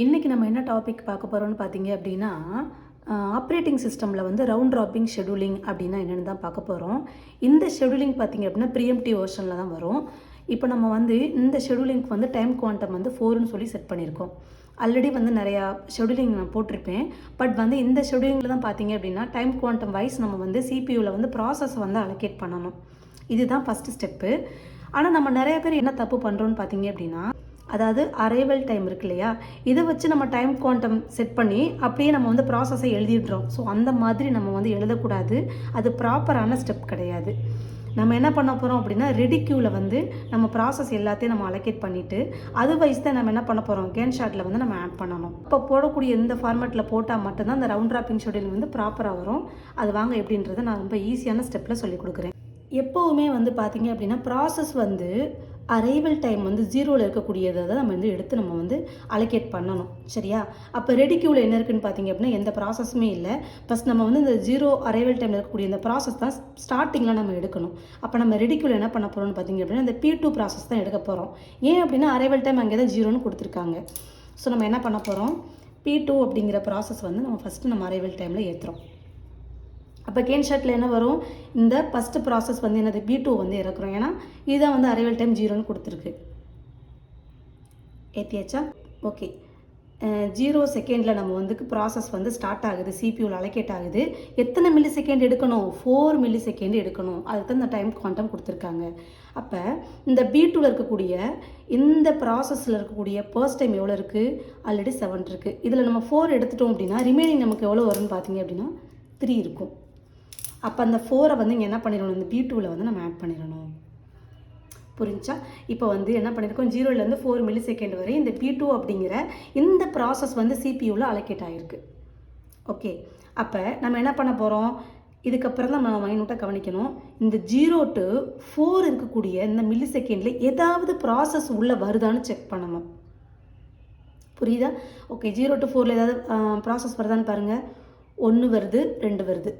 இன்றைக்கி நம்ம என்ன டாபிக் பார்க்க போகிறோம்னு பார்த்தீங்க அப்படின்னா ஆப்ரேட்டிங் சிஸ்டமில் வந்து ரவுண்ட் ராப்பிங் ஷெடியூலிங் அப்படின்னா என்னென்னு தான் பார்க்க போகிறோம். இந்த ஷெடியூலிங் பார்த்திங்க அப்படின்னா ப்ரீஎம்ப்டிவ் வெர்ஷனில் தான் வரும். இப்போ நம்ம வந்து இந்த ஷெடியூலிங்க்கு வந்து டைம் குவாண்டம் வந்து 4ன்னு சொல்லி செட் பண்ணியிருக்கோம். ஆல்ரெடி வந்து நிறையா ஷெடியூலிங் நான் போட்டிருப்பேன். பட் வந்து இந்த ஷெடியூலிங்கில் தான் பார்த்தீங்க அப்படின்னா டைம் குவாண்டம் வைஸ் நம்ம வந்து சிபியூவில் வந்து ப்ராசஸ் வந்து அலோகேட் பண்ணணும். இதுதான் ஃபஸ்ட்டு ஸ்டெப்பு. ஆனால் நம்ம நிறைய பேர் என்ன தப்பு பண்ணுறோன்னு பார்த்தீங்க அப்படின்னா, அதாவது அரைவல் டைம் இருக்கு இல்லையா, இதை வச்சு நம்ம டைம் குவாண்டம் செட் பண்ணி அப்படியே நம்ம வந்து ப்ராசஸை எழுதிடுறோம். ஸோ அந்த மாதிரி நம்ம வந்து எழுதக்கூடாது. அது ப்ராப்பரான ஸ்டெப் கிடையாது. நம்ம என்ன பண்ண போகிறோம் அப்படின்னா, ரெடி கியூவில் வந்து நம்ம ப்ராசஸ் எல்லாத்தையும் நம்ம அலோகேட் பண்ணிவிட்டு அது வைஸ் தான் நம்ம என்ன பண்ண போகிறோம், கேன் ஷார்ட்டில் வந்து நம்ம ஆட் பண்ணணும். இப்போ போடக்கூடிய இந்த ஃபார்மேட்டில் போட்டால் மட்டும்தான் அந்த ரவுண்ட் ராப்பிங் ஷெடியூல் வந்து ப்ராப்பராக வரும். அது வாங்க எப்படின்றத நான் ரொம்ப ஈஸியான ஸ்டெப்பில் சொல்லிக் கொடுக்குறேன். எப்போவுமே வந்து பார்த்திங்க அப்படின்னா ப்ராசஸ் வந்து அரைவல் டைம் வந்து 0ல் இருக்கக்கூடியதை நம்ம வந்து எடுத்து நம்ம வந்து அலோகேட் பண்ணணும். சரியா? அப்போ ரெடி கியூவில் என்ன இருக்குன்னு பார்த்தீங்க அப்படின்னா எந்த ப்ராசஸுமே இல்லை. ஃபஸ்ட் நம்ம வந்து இந்த 0 அரைவல் டைமில் இருக்கக்கூடிய இந்த ப்ராசஸ் தான் ஸ்டார்டிங்கில் நம்ம எடுக்கணும். அப்போ நம்ம ரெடி கியூவில் என்ன பண்ண போகிறோம்னு பார்த்தீங்க அப்படின்னா இந்த P2 ப்ராசஸ் தான் எடுக்க போகிறோம். ஏன் அப்படின்னா அரைவல் டைம் அங்கே தான் 0ன்னு கொடுத்துருக்காங்க. ஸோ நம்ம என்ன பண்ண போகிறோம், P2 அப்படிங்கிற ப்ராசஸ் வந்து நம்ம ஃபஸ்ட்டு நம்ம அரைவல் டைமில் ஏற்றுறோம். அப்போ கேன் ஷார்ட்டில் என்ன வரும், இந்த ஃபஸ்ட்டு ப்ராசஸ் வந்து என்னது B2 வந்து இறக்குறோம். ஏன்னா இதுதான் வந்து அரைவல் டைம் 0ன்னு கொடுத்துருக்கு. ஏற்றியாச்சா? ஓகே. 0 செகண்டில் நம்ம வந்து ப்ராசஸ் வந்து ஸ்டார்ட் ஆகுது, சிபியூவில் அலோகேட் ஆகுது. எத்தனை மில்லி செகண்ட் எடுக்கணும், 4 மில்லி செகண்ட் எடுக்கணும். அதுக்கு தான் இந்த டைம் குவாண்டம் கொடுத்துருக்காங்க. அப்போ இந்த B2வில் இருக்கக்கூடிய இந்த ப்ராசஸில் இருக்கக்கூடிய ஃபர்ஸ்ட் டைம் எவ்வளோ இருக்குது, ஆல்ரெடி 7 இருக்குது. இதில் நம்ம 4 எடுத்துட்டோம் அப்படின்னா ரிமைனிங் நமக்கு எவ்வளோ வரும்னு பார்த்தீங்க அப்படின்னா 3 இருக்கும். அப்போ அந்த 4ஐ வந்து இங்கே என்ன பண்ணிடணும், இந்த B2வில் வந்து நம்ம ஆட் பண்ணிடணும். புரிஞ்சா? இப்போ வந்து என்ன பண்ணியிருக்கோம், 0லேருந்து 4 மில்லி செகண்ட் வரை இந்த P2 அப்படிங்கிற இந்த ப்ராசஸ் வந்து சிபியூவில் அலோகேட் ஆகிருக்கு. ஓகே. அப்போ நம்ம என்ன பண்ண போகிறோம், இதுக்கப்புறம் தான் நம்ம மைனூட்டாக கவனிக்கணும். இந்த 0 to 4 இருக்கக்கூடிய இந்த மில்லி செகண்டில் ஏதாவது ப்ராசஸ் உள்ளே வருதான்னு செக் பண்ணணும். புரியுதா? ஓகே. 0 to 4ல் ஏதாவது ப்ராசஸ் வருதான்னு பாருங்கள். 1 வருது, 2 வருது.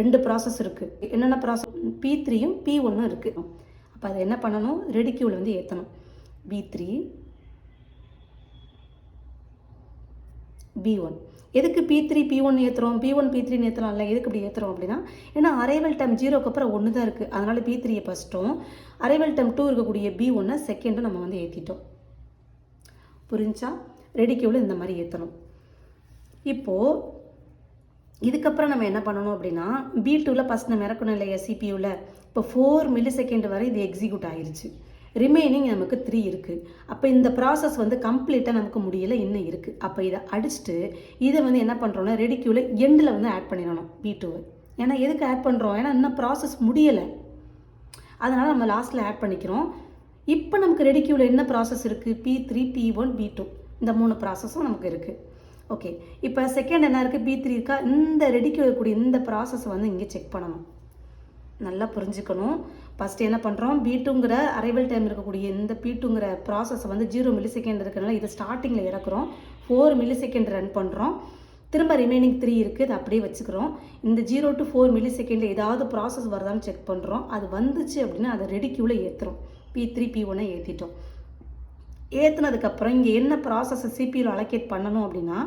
2 ப்ராசஸ் இருக்குது. என்னென்ன ப்ராசஸ், P3யும் P1ம் இருக்குது. அப்போ அதை என்ன பண்ணணும், ரெடி கியூவில் வந்து ஏற்றணும். B3 B1. எதுக்கு P3 P1 ஏற்றுறோம், P1 P3 ஏற்றலாம்ல. எதுக்கு இப்படி ஏற்றுறோம் அப்படின்னா, ஏன்னா அரைவல் டைம் 0க்கு அப்புறம் 1 தான் இருக்குது. அதனால் P3யை ஃபஸ்ட்டும் அரைவல் டைம் 2 இருக்கக்கூடிய B1 செகண்டும் நம்ம வந்து ஏற்றிட்டோம். புரிஞ்சா? ரெடி கியூவில் இந்த மாதிரி ஏற்றணும். இப்போது இதுக்கப்புறம் நம்ம என்ன பண்ணணும் அப்படின்னா, B2வில் ஃபஸ்ட் நம்ம இறக்கணும் இல்லையா சிபியூவில். இப்போ 4 மில்லி செகண்ட் வரை இது எக்ஸிக்யூட் ஆகிருச்சு. ரிமைனிங் நமக்கு 3 இருக்குது. அப்போ இந்த ப்ராசஸ் வந்து கம்ப்ளீட்டாக நமக்கு முடியலை, இன்னும் இருக்குது. அப்போ இதை அடிச்சுட்டு இதை வந்து என்ன பண்ணுறோன்னா ரெடி கியூவில் எண்டில் வந்து ஆட் பண்ணிடணும் B2வை. ஏன்னா எதுக்கு ஆட் பண்ணுறோம், ஏன்னா இன்னும் ப்ராசஸ் முடியலை, அதனால் நம்ம லாஸ்ட்டில் ஆட் பண்ணிக்கிறோம். இப்போ நமக்கு ரெடி கியூவில் என்ன ப்ராசஸ் இருக்குது, P3 P1 B2 இந்த 3 ப்ராசஸும் நமக்கு இருக்குது. ஓகே. இப்போ செகண்ட் என்ன இருக்குது, B3 இருக்கா. இந்த ரெடிக்கு இருக்கக்கூடிய இந்த ப்ராசஸ் வந்து இங்கே செக் பண்ணணும். நல்லா புரிஞ்சுக்கணும். ஃபஸ்ட்டு என்ன பண்ணுறோம், B2ங்கிற அரைவல் டைம் இருக்கக்கூடிய இந்த P2ங்கிற ப்ராசஸை வந்து 0 மில்லி செகண்ட் இருக்கிறனால இதை ஸ்டார்டிங்கில் இறக்குறோம். 4 மில்லி செகண்ட் ரன் பண்ணுறோம். திரும்ப ரிமைனிங் 3 இருக்குது, அதை அப்படியே வச்சுக்கிறோம். இந்த 0 to 4 மில்லி செகண்டில் ஏதாவது ப்ராசஸ் வருதான்னு செக் பண்ணுறோம். அது வந்துச்சு அப்படின்னா அதை ரெடி கியூவில் ஏற்றுறோம். P3 P1ஐ ஏற்றிட்டோம். ஏற்றுனதுக்கப்புறம் இங்கே என்ன ப்ராசஸை சிபியூவில் அலோகேட் பண்ணணும் அப்படின்னா,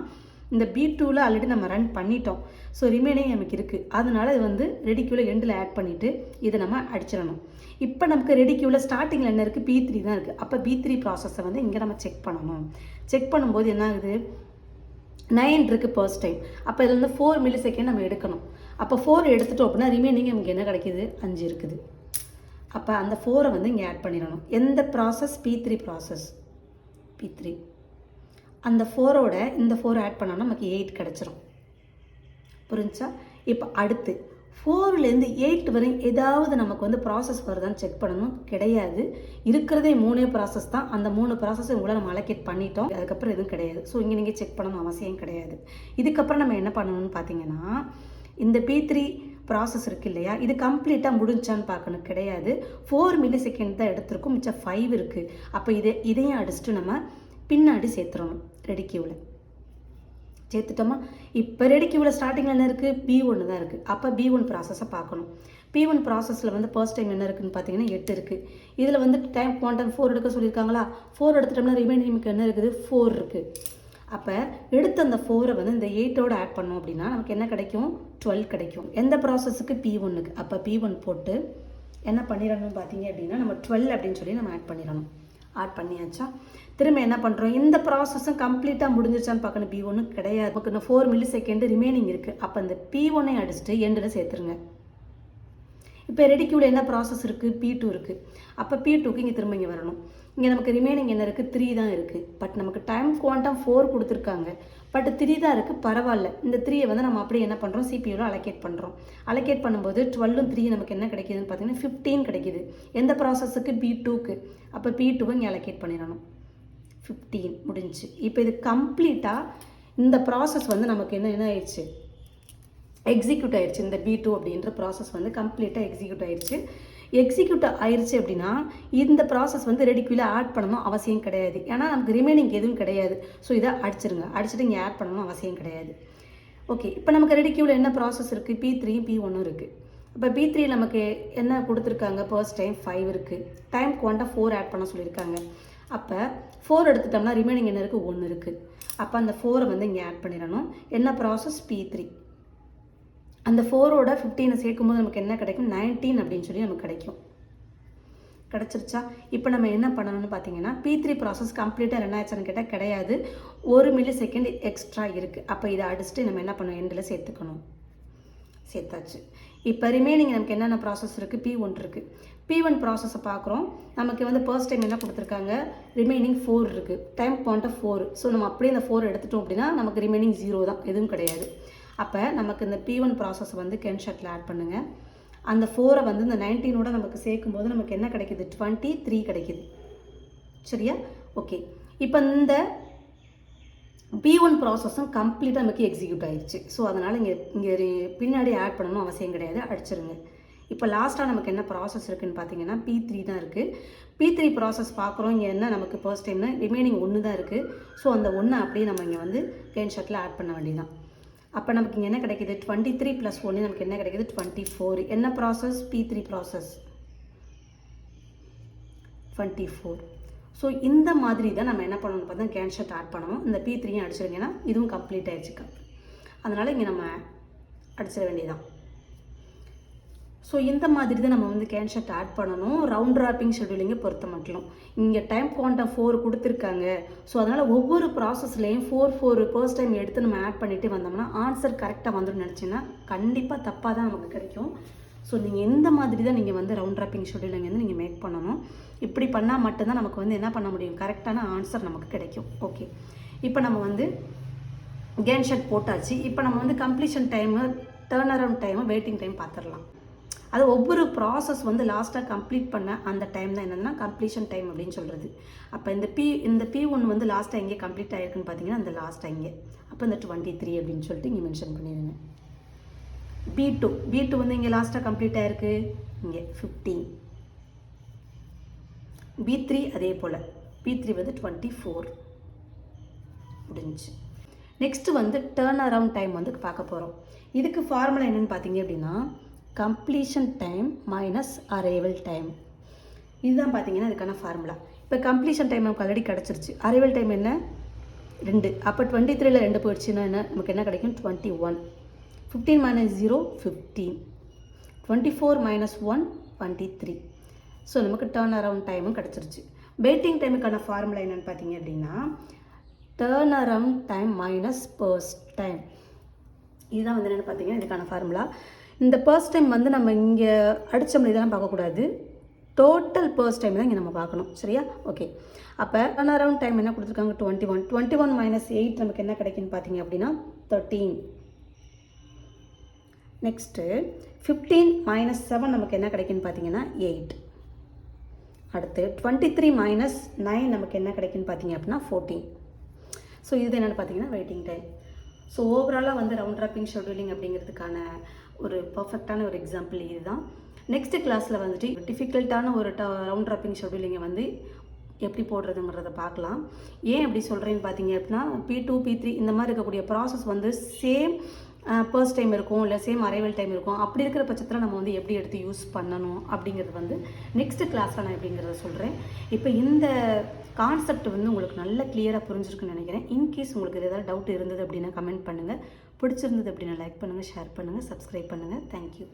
இந்த B2வில் ஆல்ரெடி நம்ம ரன் பண்ணிட்டோம். ஸோ ரிமைனிங் நமக்கு இருக்குது. அதனால இது வந்து ரெடி கியூவில் எண்டில் ஆட் பண்ணிவிட்டு இதை நம்ம அடிச்சிடணும். இப்போ நமக்கு ரெடி கியூவில் ஸ்டார்டிங்கில் என்ன இருக்குது, P3 தான் இருக்குது. அப்போ B3 ப்ராசஸை வந்து இங்கே நம்ம செக் பண்ணணும். செக் பண்ணும்போது என்ன ஆகுது, 9 இருக்குது ஃபர்ஸ்ட் டைம். அப்போ இதில் வந்து 4 மில்லி செகண்ட் நம்ம எடுக்கணும். அப்போ 4 எடுத்துட்டோம் அப்படின்னா ரிமைனிங் நமக்கு என்ன கிடைக்கிது, 5 இருக்குது. அப்போ அந்த 4ஐ வந்து இங்கே ஆட் பண்ணிடணும். எந்த ப்ராசஸ், P3 ப்ராசஸ். P3 அந்த 4ஓட இந்த 4 ஆட் பண்ணோன்னா நமக்கு 8 கிடச்சிரும். புரிஞ்சா? இப்போ அடுத்து 4லேருந்து 8 வரை ஏதாவது நமக்கு வந்து ப்ராசஸ் வருதான்னு செக் பண்ணணும். கிடையாது. இருக்கிறதே 3 ப்ராசஸ் தான். அந்த 3 ப்ராசஸ் உங்களை நம்ம அலோகேட் பண்ணிட்டோம். அதுக்கப்புறம் எதுவும் கிடையாது. ஸோ இங்கே நீங்கள் செக் பண்ணணும் அவசியம் கிடையாது. இதுக்கப்புறம் நம்ம என்ன பண்ணணும்னு பார்த்தீங்கன்னா, இந்த P3 ப்ராசஸ் இருக்குது இல்லையா, இது கம்ப்ளீட்டாக முடிஞ்சான்னு பார்க்கணும். கிடையாது. 4 மில்லி செகண்ட் தான் எடுத்திருக்கும், மிச்சம் 5 இருக்குது. அப்போ இதையும் அடிச்சுட்டு நம்ம பின்னாடி சேர்த்துடணும். ரெடி கியூவில் சேர்த்துட்டோமா. இப்போ ரெடி கியூவில் ஸ்டார்டிங்கில் என்ன இருக்குது, B1 தான் இருக்குது. அப்போ B1 ப்ராசஸை பார்க்கணும். P1 ப்ராசஸில் வந்து ஃபர்ஸ்ட் டைம் என்ன இருக்குதுன்னு பார்த்தீங்கன்னா 8 இருக்குது. இதில் வந்து டைம் குவாண்டம் 4 எடுக்க சொல்லியிருக்காங்களா. 4 எடுத்துட்டோம்னா ரிமைனிங் நமக்கு என்ன இருக்குது, 4 இருக்குது. அப்போ எடுத்து அந்த 4 வந்து இந்த 8ஓட ஆட் பண்ணோம் அப்படின்னா நமக்கு என்ன கிடைக்கும்? 12 கிடைக்கும். எந்த ப்ராசஸுக்கு? P1க்கு. அப்போ P1 போட்டு என்ன பண்ணிடணும் பார்த்தீங்க அப்படின்னா நம்ம 12 அப்படின்னு சொல்லி நம்ம ஆட் பண்ணிடணும். ஆட் பண்ணியாச்சா? திரும்ப என்ன பண்ணுறோம்? இந்த ப்ராசஸும் கம்ப்ளீட்டாக முடிஞ்சிருச்சான்னு பார்க்கணும். P1 கிடையாது, நமக்கு இன்னும் 4 மில்லி செகண்ட் ரிமைனிங் இருக்குது. அப்போ இந்த P1ஐ அடிச்சுட்டு எண்டில் சேர்த்துருங்க. இப்போ ரெடிக்யூவில் என்ன ப்ராசஸ் இருக்குது? P2 இருக்குது. அப்போ P2க்கு இங்கே திரும்ப இங்கே வரணும். இங்கே நமக்கு ரிமைனிங் என்ன இருக்குது? 3 தான் இருக்குது. பட் நமக்கு டைம் குவாண்டம் 4 கொடுத்துருக்காங்க, பட் 3 தான் இருக்குது. பரவாயில்ல, இந்த 3ஐ வந்து நம்ம அப்படியே என்ன பண்ணுறோம்? சிபியூவில் அலோகேட் பண்ணுறோம். அலோகேட் பண்ணும்போது 12 3 நமக்கு என்ன கிடைக்குதுன்னு பார்த்தீங்கன்னா 15 கிடைக்குது. எந்த ப்ராசஸுக்கு? P2க்கு. அப்போ P2வை இங்கே அலோகேட் பண்ணிடணும். 15 முடிஞ்சு. இப்போ இது கம்ப்ளீட்டாக இந்த ப்ராசஸ் வந்து நமக்கு என்ன ஆயிடுச்சு? எக்ஸிக்யூட் ஆயிடுச்சு. இந்த B2 அப்படின்ற ப்ராசஸ் வந்து கம்ப்ளீட்டாக எக்ஸிக்யூட் ஆயிடுச்சு. எக்ஸிக்யூட் ஆயிடுச்சு அப்படின்னா இந்த ப்ராசஸ் வந்து ரெடிக்யூவில் ஆட் பண்ணணும் அவசியம் கிடையாது. ஏன்னா நமக்கு ரிமைனிங் எதுவும் கிடையாது. ஸோ இதை அடிச்சிருங்க. அடிச்சுட்டு இங்கே ஆட் பண்ணணும் அவசியம் கிடையாது. ஓகே, இப்போ நமக்கு ரெடிக்யூவில் என்ன ப்ராசஸ் இருக்குது? P3 P1 இருக்குது. இப்போ P3 நமக்கு என்ன கொடுத்துருக்காங்க? ஃபர்ஸ்ட் டைம் 5 இருக்குது. டைம் குவாண்டம் 4 ஆட் பண்ண சொல்லியிருக்காங்க. அப்போ 4 எடுத்துட்டோம்னா ரிமைனிங் என்ன இருக்குது? 1 இருக்குது. அப்போ அந்த 4ஐ வந்து இங்கே ஆட் பண்ணிடணும். என்ன ப்ராசஸ்? P3. அந்த 4ஓட 15 சேர்க்கும்போது நமக்கு என்ன கிடைக்கும்? 19 அப்படின்னு சொல்லி நமக்கு கிடைக்கும். கிடச்சிருச்சா? இப்போ நம்ம என்ன பண்ணணும்னு பார்த்தீங்கன்னா P3 ப்ராசஸ் கம்ப்ளீட்டாக என்ன ஆச்சுன்னு கேட்டால் கிடையாது, 1 மில்லி செகண்ட் எக்ஸ்ட்ரா இருக்குது. அப்போ இதை அடிச்சுட்டு நம்ம என்ன பண்ணணும்? எண்டில் சேர்த்துக்கணும். சேர்த்தாச்சு. இப்போ ரிமைனிங் நமக்கு என்னென்ன ப்ராசஸ் இருக்குது? P1 இருக்குது. P1 ப்ராசஸை பார்க்குறோம். நமக்கு வந்து ஃபர்ஸ்ட் டைம் என்ன கொடுத்துருக்காங்க? ரிமைனிங் 4 இருக்குது. Time point 4. ஸோ நம்ம அப்படியே இந்த 4 எடுத்துட்டோம் அப்படின்னா நமக்கு ரிமைனிங் 0 தான், எதுவும் கிடையாது. அப்போ நமக்கு இந்த P1 ப்ராசஸ் வந்து கேன்ஷாட்டில் ஆட் பண்ணுங்கள். அந்த 4ஐ வந்து இந்த 19ஓட நமக்கு சேர்க்கும்போது நமக்கு என்ன கிடைக்கிது? 23 கிடைக்கிது. சரியா? ஓகே, இப்போ இந்த P1 ப்ராசஸும் கம்ப்ளீட்டாக நமக்கு எக்ஸிக்யூட் ஆயிடுச்சு. ஸோ அதனால் இங்கே பின்னாடி ஆட் பண்ணணும் அவசியம் கிடையாது, அடிச்சிருங்க. இப்போ லாஸ்ட்டாக நமக்கு என்ன ப்ராசஸ் இருக்குதுன்னு பார்த்தீங்கன்னா P3 தான் இருக்குது. P3 ப்ராசஸ் பார்க்குறோம். இங்கே என்ன நமக்கு ஃபர்ஸ்ட் டைம்னா ரிமைனிங் 1 தான் இருக்குது. ஸோ அந்த 1 அப்படியே நம்ம இங்கே வந்து கேன்ஷாட்டில் ஆட் பண்ண வேண்டியதான். அப்போ நமக்கு இங்கே என்ன கிடைக்கிது? 23 + 1 நமக்கு என்ன கிடைக்கிது? 24. என்ன ப்ராசஸ்? P3 process 24. ஸோ இந்த மாதிரி தான் நம்ம என்ன பண்ணணும்னு பார்த்தா கேன்ஷாட் ஆட் பண்ணணும். இந்த P3யும் அடிச்சிருங்கன்னா இதுவும் கம்ப்ளீட் ஆயிடுச்சு. அதனால் இங்கே நம்ம அடிச்சிட வேண்டியதான். ஸோ இந்த மாதிரி தான் நம்ம வந்து கேன்ஷாட் ஆட் பண்ணணும் ரவுண்ட் ராப்பிங் ஷெட்யூலிங்கை பொறுத்த மட்டும். இங்கே டைம் குவாண்டம் 4 கொடுத்துருக்காங்க. ஸோ அதனால் ஒவ்வொரு ப்ராசஸ்லேயும் 4 ஃபர்ஸ்ட் டைம் எடுத்து நம்ம ஆட் பண்ணிகிட்டே வந்தோம்னா ஆன்சர் கரெக்டாக வந்துடும் நினச்சிங்கன்னா கண்டிப்பாக தப்பாக தான் நமக்கு கிடைக்கும். ஸோ நீங்கள் இந்த மாதிரி தான் நீங்கள் வந்து ரவுண்ட் ராப்பிங் ஷெட்யூலிங் வந்து நீங்கள் மேக் பண்ணணும். இப்படி பண்ணால் மட்டும்தான் நமக்கு வந்து என்ன பண்ண முடியும்? கரெக்டான ஆன்சர் நமக்கு கிடைக்கும். ஓகே, இப்போ நம்ம வந்து கேன்ஷாட் போட்டாச்சு. இப்போ நம்ம வந்து completion time, turn around time, waiting time பார்த்துடலாம். அது ஒவ்வொரு ப்ராசஸ் வந்து லாஸ்ட்டாக கம்ப்ளீட் பண்ண அந்த டைம் தான் என்னென்னா கம்ப்ளீஷன் டைம் அப்படின்னு சொல்கிறது. அப்போ இந்த P1 வந்து லாஸ்ட்டாக எங்கே கம்ப்ளீட் ஆகிருக்குன்னு பார்த்தீங்கன்னா அந்த லாஸ்ட்டாக இங்கே. அப்போ இந்த 23 அப்படின்னு சொல்லிட்டு இங்கே மென்ஷன் பண்ணிடுங்க. B2 வந்து இங்கே லாஸ்ட்டாக கம்ப்ளீட் ஆகிருக்கு, இங்கே 15. B3 அதே போல். P3 வந்து 24 முடிஞ்சு. நெக்ஸ்ட்டு வந்து டர்ன் அரவுண்ட் டைம் வந்து பார்க்க போகிறோம். இதுக்கு ஃபார்முலா என்னென்னு பார்த்தீங்க அப்படின்னா completion time minus arrival time. இதுதான் பார்த்தீங்கன்னா இதுக்கான ஃபார்முலா. இப்போ கம்ப்ளீஷன் டைம் நமக்கு ஆல்ரெடி கிடச்சிருச்சு. அரைவல் டைம் என்ன? 2. அப்போ 23ல் 2 போயிடுச்சுன்னா என்ன நமக்கு என்ன கிடைக்கும்? 21. 15 - 0 15. 24 - 1 23. ஸோ நமக்கு டர்ன் அரவுண்ட் டைமும் கிடச்சிருச்சு. வெயிட்டிங் டைமுக்கான ஃபார்முலா என்னென்னு பார்த்தீங்க அப்படின்னா turn around time minus first time. இதுதான் வந்து என்னென்னு பார்த்தீங்கன்னா இதுக்கான ஃபார்முலா. இந்த ஃபர்ஸ்ட் டைம் வந்து நம்ம இங்கே அடித்தோம்னா இதெல்லாம் பார்க்கக்கூடாது, டோட்டல் ஃபர்ஸ்ட் டைம் தான் இங்கே நம்ம பார்க்கணும். சரியா? ஓகே, அப்போ டர்ன் அரவுண்ட் டைம் என்ன கொடுத்துருக்காங்க? 21. 21 - 8 நமக்கு என்ன கிடைக்குன்னு பார்த்தீங்க அப்படின்னா 13. நெக்ஸ்ட்டு 15 - 7 நமக்கு என்ன கிடைக்குன்னு பார்த்தீங்கன்னா 8. அடுத்து 23 - 9 நமக்கு என்ன கிடைக்குன்னு பார்த்தீங்க அப்படின்னா 14. ஸோ இது என்னென்னு பார்த்தீங்கன்னா வெயிட்டிங் டைம். ஸோ ஓவராலாக வந்து ரவுண்ட் ராப்பிங் ஷெட்யூலிங் அப்படிங்கிறதுக்கான ஒரு பர்ஃபெக்டான ஒரு எக்ஸாம்பிள் இதுதான். நெக்ஸ்ட் கிளாஸில் வந்துட்டு டிஃபிகல்ட்டான ஒரு ரவுண்ட் ராப்பிங் ஷெட்யூலிங்கை வந்து எப்படி போடுறதுங்கிறத பார்க்கலாம். ஏன் அப்படி சொல்கிறேன்னு பார்த்தீங்க அப்படின்னா P2 P3 இந்த மாதிரி இருக்கக்கூடிய ப்ராசஸ் வந்து சேம் ஃபர்ஸ்ட் டைம் இருக்கும், இல்லை சேம் அரைவல் டைம் இருக்கும். அப்படி இருக்கிற பட்சத்தில் நம்ம வந்து எப்படி எடுத்து யூஸ் பண்ணணும் அப்படிங்கிறது வந்து நெக்ஸ்ட் கிளாஸில் நான் எப்படிங்கிறத சொல்கிறேன். இப்போ இந்த கான்செப்ட் வந்து உங்களுக்கு நல்ல கிளியராக புரிஞ்சிருக்குன்னு நினைக்கிறேன். இன்கேஸ் உங்களுக்கு ஏதாவது டவுட் இருந்தது அப்படின்னா கமெண்ட் பண்ணுங்கள். பிடிச்சிருந்தது அப்படின்னா லைக் பண்ணுங்கள், ஷேர் பண்ணுங்கள், சப்ஸ்கிரைப் பண்ணுங்கள். தேங்க்யூ.